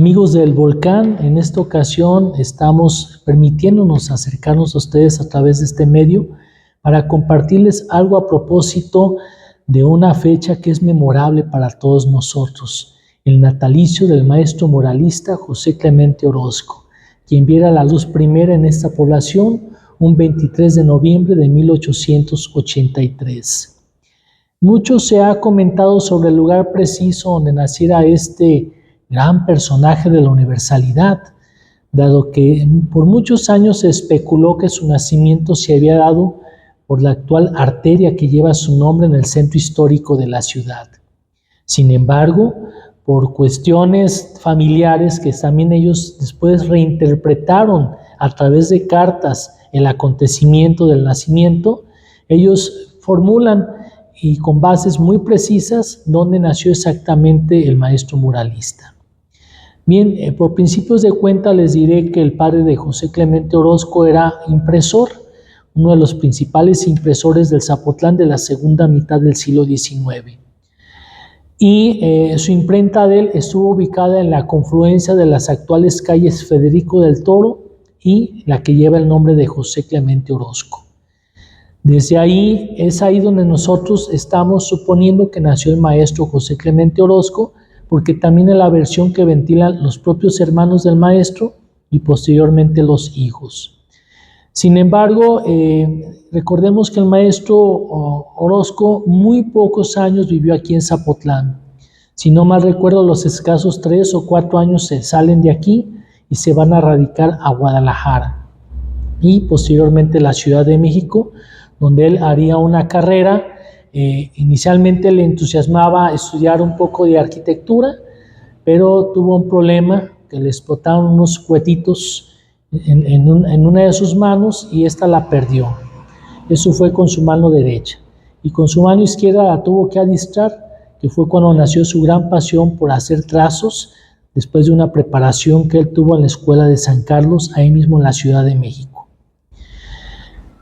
Amigos del Volcán, en esta ocasión estamos permitiéndonos acercarnos a ustedes a través de este medio para compartirles algo a propósito de una fecha que es memorable para todos nosotros, el natalicio del maestro muralista José Clemente Orozco, quien viera la luz primera en esta población un 23 de noviembre de 1883. Mucho se ha comentado sobre el lugar preciso donde naciera este gran personaje de la universalidad, dado que por muchos años se especuló que su nacimiento se había dado por la actual arteria que lleva su nombre en el centro histórico de la ciudad. Sin embargo, por cuestiones familiares que también ellos después reinterpretaron a través de cartas el acontecimiento del nacimiento, ellos formulan y con bases muy precisas dónde nació exactamente el maestro muralista. Bien, por principios de cuenta les diré que el padre de José Clemente Orozco era impresor, uno de los principales impresores del Zapotlán de la segunda mitad del siglo XIX. Y su imprenta de él estuvo ubicada en la confluencia de las actuales calles Federico del Toro y la que lleva el nombre de José Clemente Orozco. Desde ahí, es ahí donde nosotros estamos suponiendo que nació el maestro José Clemente Orozco, porque también es la versión que ventilan los propios hermanos del maestro y posteriormente los hijos. Sin embargo, recordemos que el maestro Orozco muy pocos años vivió aquí en Zapotlán. Si no mal recuerdo, los escasos 3 o 4 años se salen de aquí y se van a radicar a Guadalajara y posteriormente la Ciudad de México, donde él haría una carrera. Inicialmente le entusiasmaba estudiar un poco de arquitectura, pero tuvo un problema, que le explotaron unos cuetitos en una de sus manos y esta la perdió. Eso fue con su mano derecha. Y con su mano izquierda la tuvo que adiestrar, que fue cuando nació su gran pasión por hacer trazos, después de una preparación que él tuvo en la Escuela de San Carlos, ahí mismo en la Ciudad de México.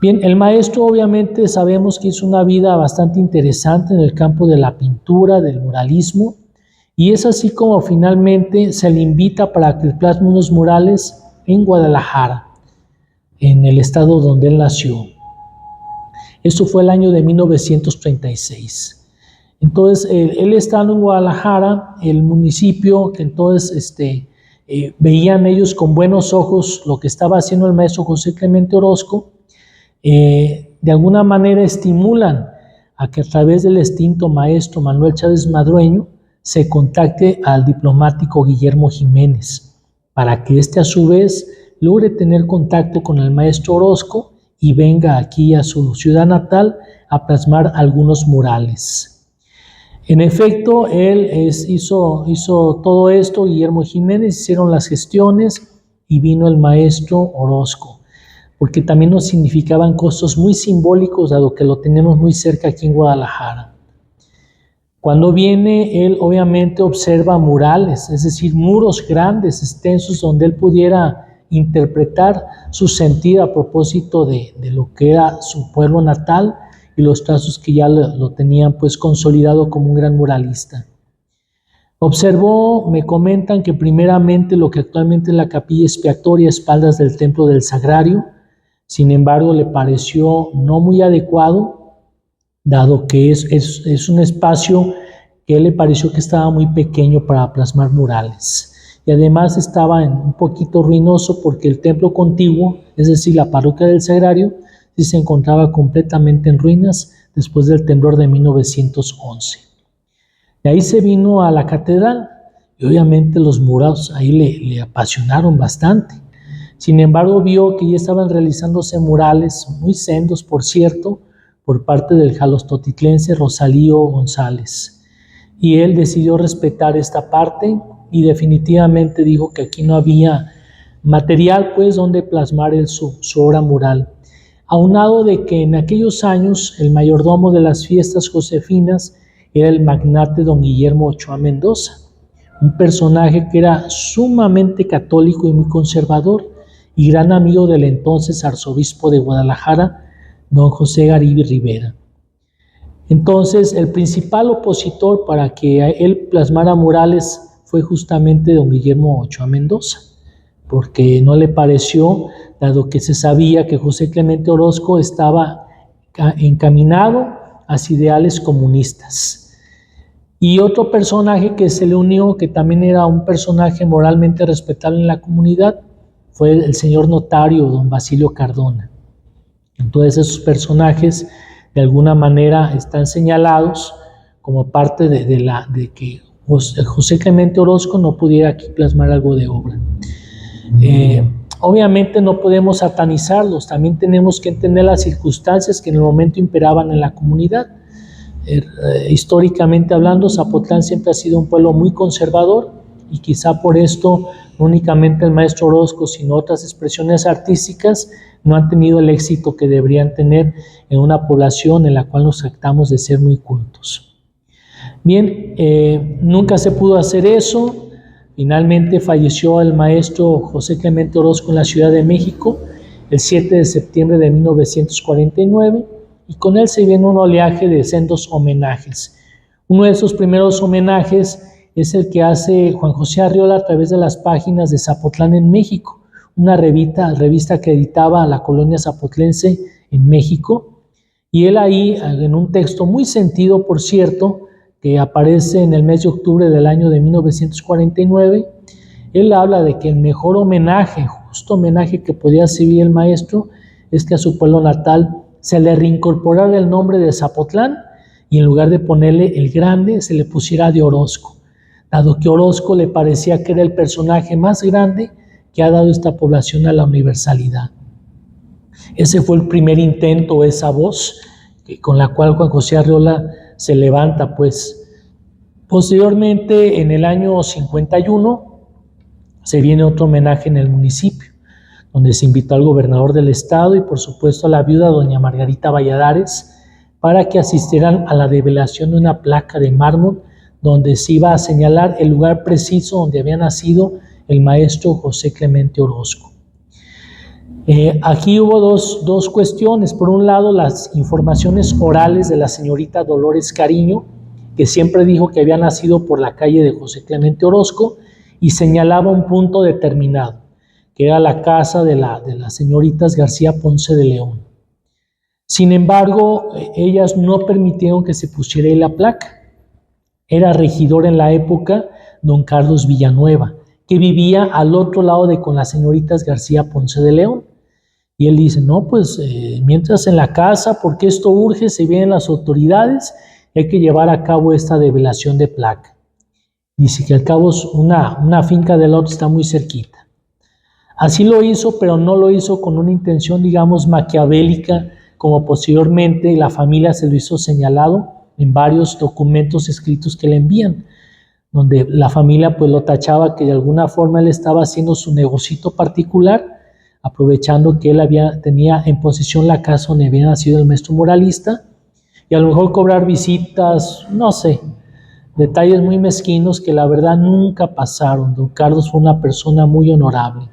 Bien, el maestro obviamente sabemos que hizo una vida bastante interesante en el campo de la pintura, del muralismo, y es así como finalmente se le invita para que plasme unos murales en Guadalajara, en el estado donde él nació. Esto fue el año de 1936. Entonces, él estando en Guadalajara, el municipio, que entonces veían ellos con buenos ojos lo que estaba haciendo el maestro José Clemente Orozco, de alguna manera estimulan a que a través del extinto maestro Manuel Chávez Madrueño se contacte al diplomático Guillermo Jiménez, para que éste a su vez logre tener contacto con el maestro Orozco y venga aquí a su ciudad natal a plasmar algunos murales. En efecto, él hizo todo esto, Guillermo Jiménez, hicieron las gestiones y vino el maestro Orozco, porque también nos significaban costos muy simbólicos, dado que lo tenemos muy cerca aquí en Guadalajara. Cuando viene, él obviamente observa murales, es decir, muros grandes, extensos, donde él pudiera interpretar su sentir a propósito de lo que era su pueblo natal y los trazos que ya lo tenían pues consolidado como un gran muralista. Observó, me comentan que primeramente lo que actualmente es la capilla expiatoria a espaldas del templo del Sagrario. Sin embargo, le pareció no muy adecuado, dado que es un espacio que le pareció que estaba muy pequeño para plasmar murales. Y además estaba un poquito ruinoso porque el templo contiguo, es decir, la parroquia del Sagrario, sí se encontraba completamente en ruinas después del temblor de 1911. De ahí se vino a la catedral y obviamente los murales ahí le apasionaron bastante. Sin embargo, vio que ya estaban realizándose murales, muy sendos por cierto, por parte del jalostotitlense Rosalío González. Y él decidió respetar esta parte y definitivamente dijo que aquí no había material pues donde plasmar su obra mural. Aunado de que en aquellos años el mayordomo de las fiestas josefinas era el magnate don Guillermo Ochoa Mendoza, un personaje que era sumamente católico y muy conservador y gran amigo del entonces arzobispo de Guadalajara, don José Garibay Rivera. Entonces, el principal opositor para que él plasmara murales fue justamente don Guillermo Ochoa Mendoza, porque no le pareció, dado que se sabía que José Clemente Orozco estaba encaminado hacia ideales comunistas. Y otro personaje que se le unió, que también era un personaje moralmente respetable en la comunidad, fue el señor notario don Basilio Cardona. Entonces esos personajes de alguna manera están señalados como parte de que José Clemente Orozco no pudiera aquí plasmar algo de obra. Obviamente no podemos satanizarlos, también tenemos que entender las circunstancias que en el momento imperaban en la comunidad. Históricamente hablando, Zapotlán siempre ha sido un pueblo muy conservador y quizá por esto no únicamente el maestro Orozco, sino otras expresiones artísticas no han tenido el éxito que deberían tener en una población en la cual nos jactamos de ser muy cultos. Bien, nunca se pudo hacer eso. Finalmente falleció el maestro José Clemente Orozco en la Ciudad de México el 7 de septiembre de 1949 y con él se viene un oleaje de sendos homenajes. Uno de esos primeros homenajes es el que hace Juan José Arriola a través de las páginas de Zapotlán en México, una revista que editaba a la colonia zapotlense en México, y él ahí, en un texto muy sentido, por cierto, que aparece en el mes de octubre del año de 1949, él habla de que el mejor homenaje, justo homenaje que podía recibir el maestro, es que a su pueblo natal se le reincorporara el nombre de Zapotlán y en lugar de ponerle el grande, se le pusiera de Orozco, dado que Orozco le parecía que era el personaje más grande que ha dado esta población a la universalidad. Ese fue el primer intento, esa voz con la cual Juan José Arriola se levanta, pues. Posteriormente, en el año 51, se viene otro homenaje en el municipio, donde se invitó al gobernador del estado y por supuesto a la viuda doña Margarita Valladares para que asistieran a la develación de una placa de mármol donde se iba a señalar el lugar preciso donde había nacido el maestro José Clemente Orozco. Aquí hubo dos cuestiones. Por un lado, las informaciones orales de la señorita Dolores Cariño, que siempre dijo que había nacido por la calle de José Clemente Orozco y señalaba un punto determinado, que era la casa de las señoritas García Ponce de León. Sin embargo, ellas no permitieron que se pusiera ahí la placa. Era regidor en la época don Carlos Villanueva, que vivía al otro lado de con las señoritas García Ponce de León. Y él dice, no, pues mientras en la casa, porque esto urge, se vienen las autoridades, hay que llevar a cabo esta develación de placa. Dice que al cabo una finca del otro está muy cerquita. Así lo hizo, pero no lo hizo con una intención, digamos, maquiavélica, como posteriormente la familia se lo hizo señalado en varios documentos escritos que le envían, donde la familia pues lo tachaba que de alguna forma él estaba haciendo su negocito particular, aprovechando que él tenía en posesión la casa donde había nacido el maestro muralista, y a lo mejor cobrar visitas, no sé, detalles muy mezquinos que la verdad nunca pasaron. Don Carlos fue una persona muy honorable.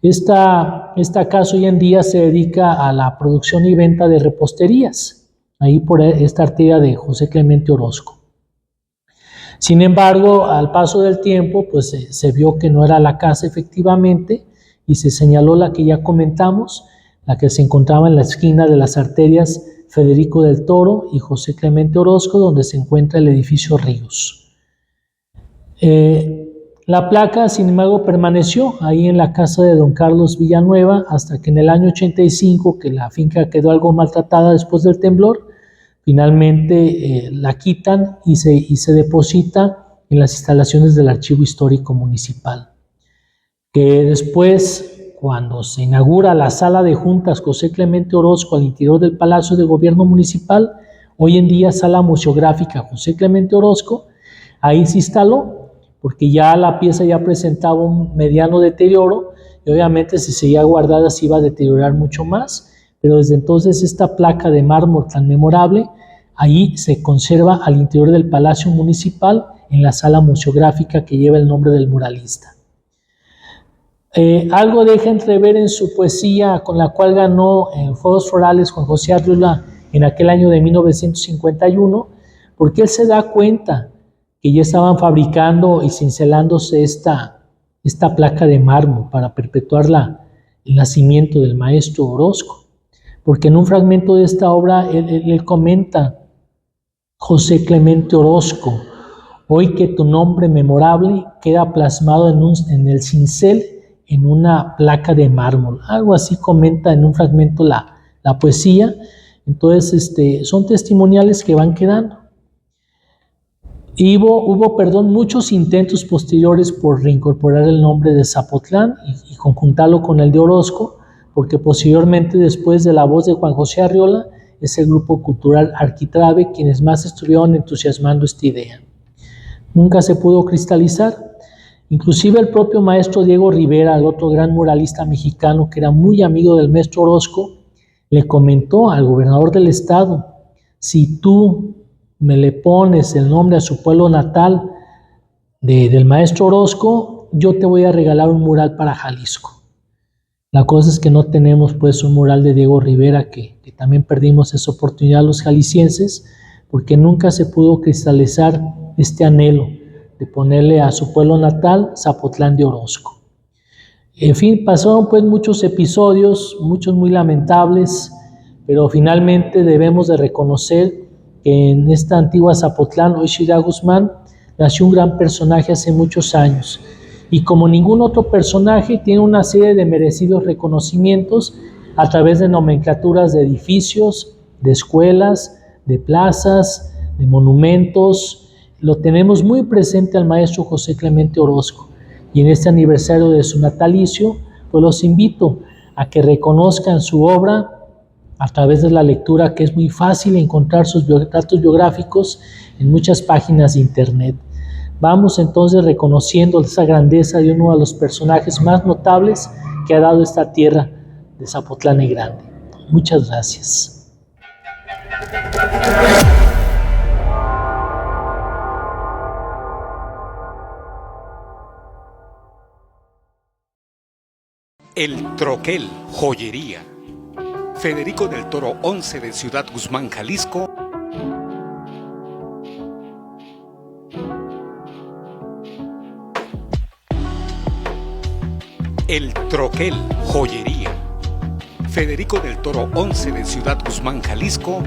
Esta casa hoy en día se dedica a la producción y venta de reposterías, ahí por esta arteria de José Clemente Orozco. Sin embargo, al paso del tiempo, pues se vio que no era la casa efectivamente, y se señaló la que ya comentamos, la que se encontraba en la esquina de las arterias Federico del Toro y José Clemente Orozco, donde se encuentra el edificio Ríos. La placa, sin embargo, permaneció ahí en la casa de don Carlos Villanueva hasta que en el año 85, que la finca quedó algo maltratada después del temblor, finalmente la quitan y se deposita en las instalaciones del Archivo Histórico Municipal. Que después, cuando se inaugura la sala de juntas José Clemente Orozco al interior del Palacio de Gobierno Municipal, hoy en día Sala Museográfica José Clemente Orozco, ahí se instaló, porque ya la pieza ya presentaba un mediano deterioro, y obviamente si seguía guardada se iba a deteriorar mucho más, pero desde entonces esta placa de mármol tan memorable, ahí se conserva al interior del Palacio Municipal, en la Sala Museográfica que lleva el nombre del muralista. Algo deja entrever en su poesía, con la cual ganó en Juegos Florales Juan José Arriola en aquel año de 1951, porque él se da cuenta que ya estaban fabricando y cincelándose esta placa de mármol para perpetuar el nacimiento del maestro Orozco. Porque en un fragmento de esta obra él comenta: José Clemente Orozco, hoy que tu nombre memorable queda plasmado en el cincel en una placa de mármol. Algo así comenta en un fragmento la poesía. Entonces, son testimoniales que van quedando. Y hubo muchos intentos posteriores por reincorporar el nombre de Zapotlán y conjuntarlo con el de Orozco, porque posteriormente, después de la voz de Juan José Arriola, es el grupo cultural Arquitrabe quienes más estuvieron entusiasmando esta idea. Nunca se pudo cristalizar. Inclusive el propio maestro Diego Rivera, el otro gran muralista mexicano que era muy amigo del maestro Orozco, le comentó al gobernador del estado: si tú me le pones el nombre a su pueblo natal del maestro Orozco, yo te voy a regalar un mural para Jalisco. La cosa es que no tenemos pues un mural de Diego Rivera, que también perdimos esa oportunidad los jaliscienses, porque nunca se pudo cristalizar este anhelo de ponerle a su pueblo natal Zapotlán de Orozco. En fin, pasaron pues muchos episodios, muchos muy lamentables, pero finalmente debemos de reconocer que en esta antigua Zapotlán, hoy Ciudad Guzmán, nació un gran personaje hace muchos años. Y como ningún otro personaje, tiene una serie de merecidos reconocimientos a través de nomenclaturas de edificios, de escuelas, de plazas, de monumentos. Lo tenemos muy presente al maestro José Clemente Orozco. Y en este aniversario de su natalicio, pues los invito a que reconozcan su obra a través de la lectura, que es muy fácil encontrar sus datos biográficos en muchas páginas de internet. Vamos entonces reconociendo esa grandeza de uno de los personajes más notables que ha dado esta tierra de Zapotlán el Grande. Muchas gracias. El Troquel, joyería. Federico del Toro 11 de Ciudad Guzmán, Jalisco. El Troquel, joyería. Federico del Toro 11 de Ciudad Guzmán, Jalisco.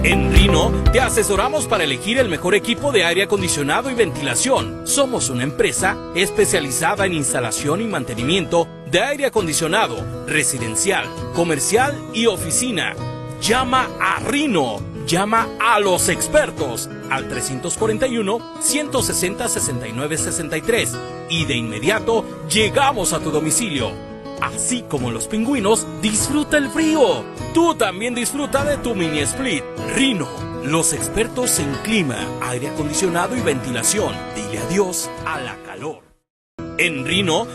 En Rhino te asesoramos para elegir el mejor equipo de aire acondicionado y ventilación. Somos una empresa especializada en instalación y mantenimiento de aire acondicionado, residencial, comercial y oficina. Llama a Rhino, llama a los expertos al 341-160-6963 y de inmediato llegamos a tu domicilio. Así como los pingüinos, disfruta el frío. Tú también disfruta de tu mini split. Rhino, los expertos en clima, aire acondicionado y ventilación. Dile adiós a la calor. En Rhino